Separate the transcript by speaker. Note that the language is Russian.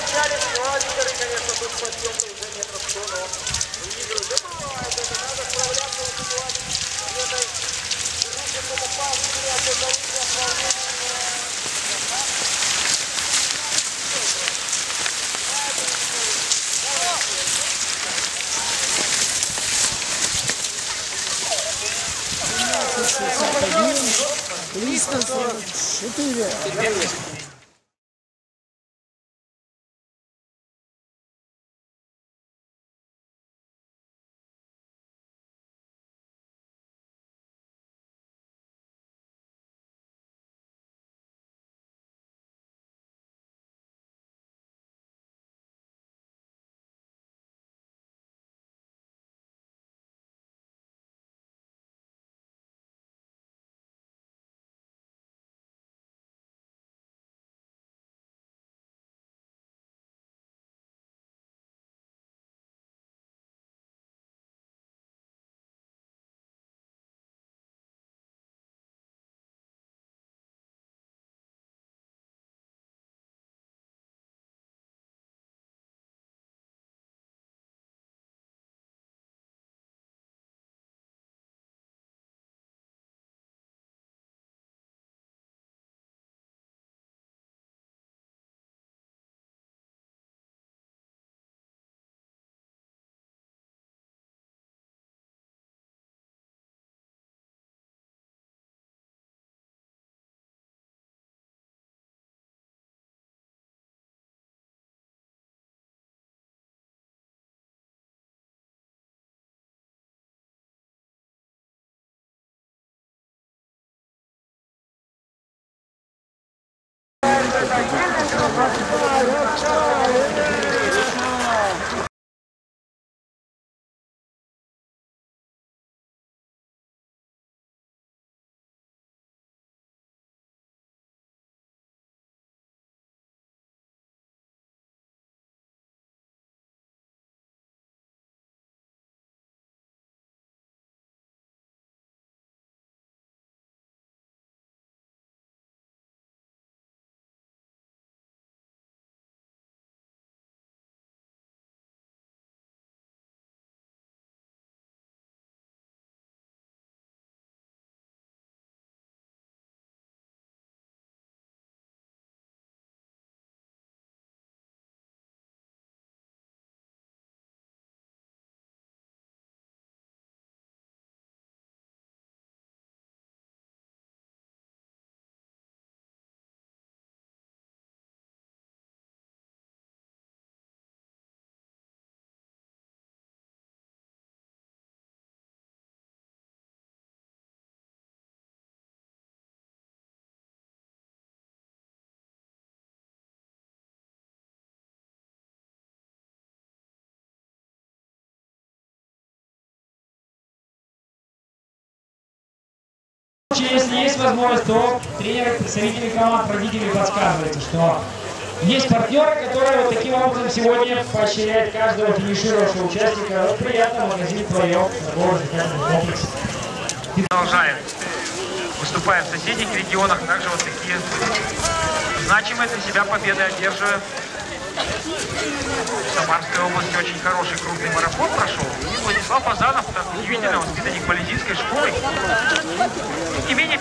Speaker 1: взяли, лидеры, конечно, тут подъем уже метров 100, но лидеры забывают, это надо справляться в ситуации. Это руки попали, а то за
Speaker 2: Листа 44.
Speaker 3: Если есть возможность, то тренеры, представители команд, родители подсказывайте, что есть партнеры, которые вот таким образом сегодня поощряют каждого финишировавшего участника. Вот приятно, магазин «Твоем» торговый комплекс.
Speaker 1: Продолжаем. Выступаем в соседних регионах, также вот такие значимые для себя победы одерживаем. В Самарской области очень хороший крупный марафон прошел. И Владислав Азанов, так удивительно, воспитанник Болезинской школы. Не менее